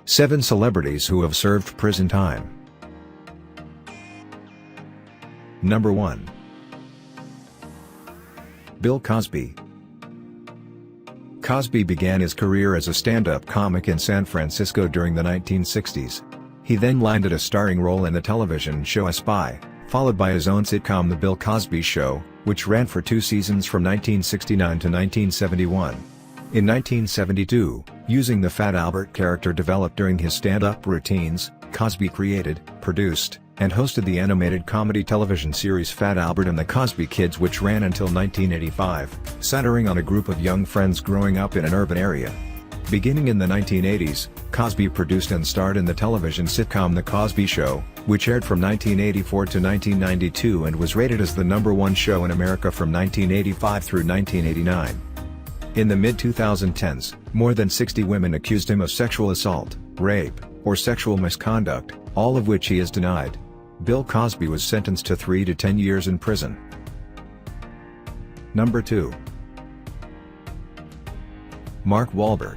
7 celebrities who have served prison time. Number 1. Bill Cosby. Cosby began his career as a stand-up comic in San Francisco during the 1960s. He then landed a starring role in the television show A Spy, followed by his own sitcom The Bill Cosby Show, which ran for 2 seasons from 1969 to 1971. In 1972, using the Fat Albert character developed during his stand-up routines, Cosby created, produced, and hosted the animated comedy television series Fat Albert and the Cosby Kids, which ran until 1985, centering on a group of young friends growing up in an urban area. Beginning in the 1980s, Cosby produced and starred in the television sitcom The Cosby Show, which aired from 1984 to 1992 and was rated as the #1 show in America from 1985 through 1989. In the mid-2010s, more than 60 women accused him of sexual assault, rape, or sexual misconduct, all of which he has denied. Bill Cosby was sentenced to 3 to 10 years in prison. Number 2. Mark Wahlberg.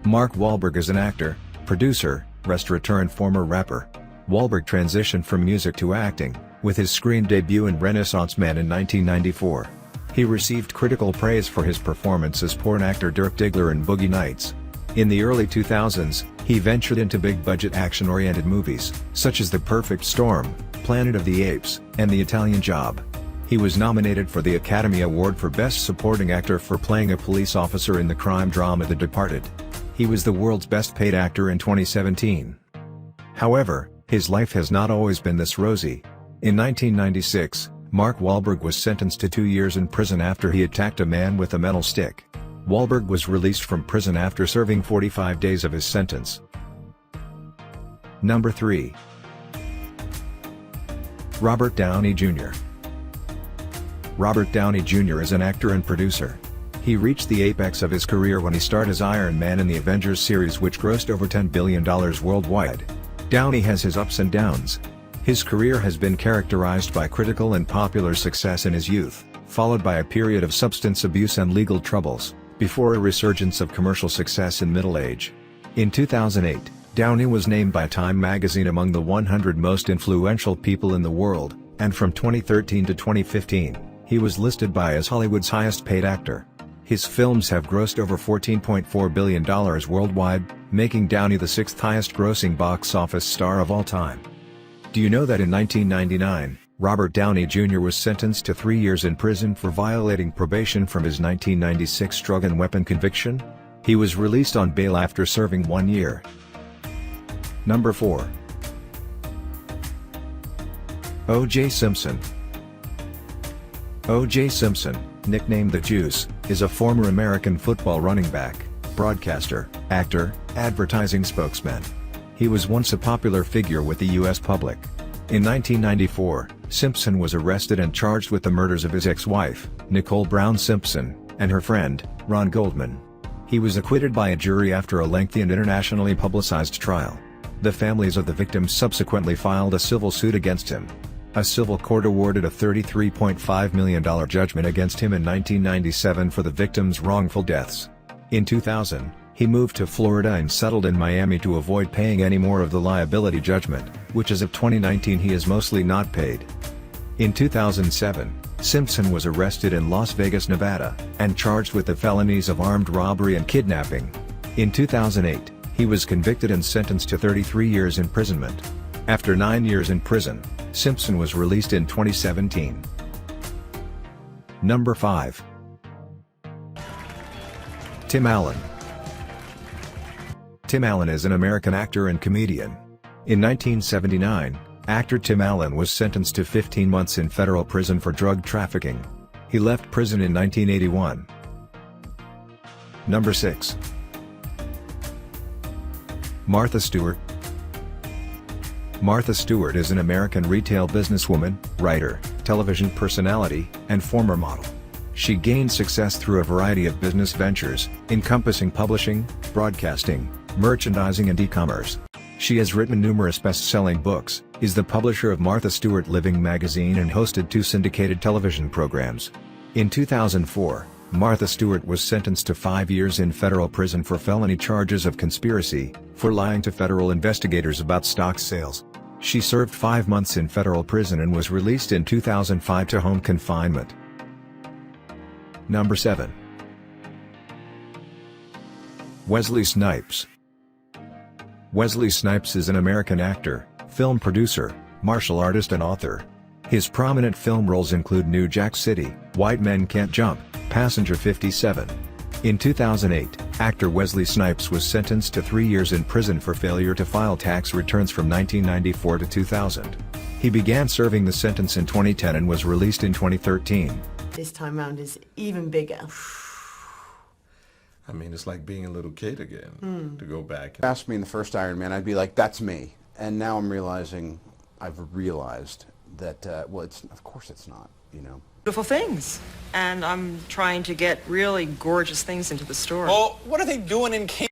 Mark Wahlberg is an actor, producer, restaurateur and former rapper. Wahlberg transitioned from music to acting, with his screen debut in Renaissance Man in 1994. He received critical praise for his performance as porn actor Dirk Diggler in Boogie Nights. In the early 2000s, he ventured into big-budget action-oriented movies, such as The Perfect Storm, Planet of the Apes, and The Italian Job. He was nominated for the Academy Award for Best Supporting Actor for playing a police officer in the crime drama The Departed. He was the world's best-paid actor in 2017. However, his life has not always been this rosy. In 1996, Mark Wahlberg was sentenced to 2 years in prison after he attacked a man with a metal stick. Wahlberg was released from prison after serving 45 days of his sentence. Number 3. Robert Downey Jr. Robert Downey Jr. is an actor and producer. He reached the apex of his career when he starred as Iron Man in the Avengers series, which grossed over $10 billion worldwide. Downey has his ups and downs. His career has been characterized by critical and popular success in his youth, followed by a period of substance abuse and legal troubles, before a resurgence of commercial success in middle age. In 2008, Downey was named by Time magazine among the 100 most influential people in the world, and from 2013 to 2015, he was listed by as Hollywood's highest-paid actor. His films have grossed over $14.4 billion worldwide, making Downey the 6th highest-grossing box office star of all time. Do you know that in 1999, Robert Downey Jr. was sentenced to 3 years in prison for violating probation from his 1996 drug and weapon conviction? He was released on bail after serving 1 year. Number 4. O.J. Simpson. O.J. Simpson, nicknamed The Juice, is a former American football running back, broadcaster, actor, advertising spokesman. He was once a popular figure with the U.S. public. In 1994, Simpson was arrested and charged with the murders of his ex-wife, Nicole Brown Simpson, and her friend, Ron Goldman. He was acquitted by a jury after a lengthy and internationally publicized trial. The families of the victims subsequently filed a civil suit against him. A civil court awarded a $33.5 million judgment against him in 1997 for the victims' wrongful deaths. In 2000, he moved to Florida and settled in Miami to avoid paying any more of the liability judgment, which as of 2019 he has mostly not paid. In 2007, Simpson was arrested in Las Vegas, Nevada, and charged with the felonies of armed robbery and kidnapping. In 2008, he was convicted and sentenced to 33 years imprisonment. After 9 years in prison, Simpson was released in 2017. Number 5. Tim Allen. Tim Allen is an American actor and comedian. In 1979, actor Tim Allen was sentenced to 15 months in federal prison for drug trafficking. He left prison in 1981. Number 6. Martha Stewart. Martha Stewart is an American retail businesswoman, writer, television personality, and former model. She gained success through a variety of business ventures, encompassing publishing, broadcasting, merchandising and e-commerce. She has written numerous best-selling books, is the publisher of Martha Stewart Living magazine and hosted 2 syndicated television programs. In 2004, Martha Stewart was sentenced to 5 years in federal prison for felony charges of conspiracy, for lying to federal investigators about stock sales. She served 5 months in federal prison and was released in 2005 to home confinement. Number 7. Wesley Snipes. Wesley Snipes is an American actor, film producer, martial artist and author. His prominent film roles include New Jack City, White Men Can't Jump, Passenger 57. In 2008, actor Wesley Snipes was sentenced to 3 years in prison for failure to file tax returns from 1994 to 2000. He began serving the sentence in 2010 and was released in 2013. This time round is even bigger. I mean, it's like being a little kid again, to go back. Asked me in the first Iron Man, I'd be like, that's me. And now I'm realizing, I've realized that, well, of course it's not, you know. Beautiful things, and I'm trying to get really gorgeous things into the store. Well, what are they doing in Canada?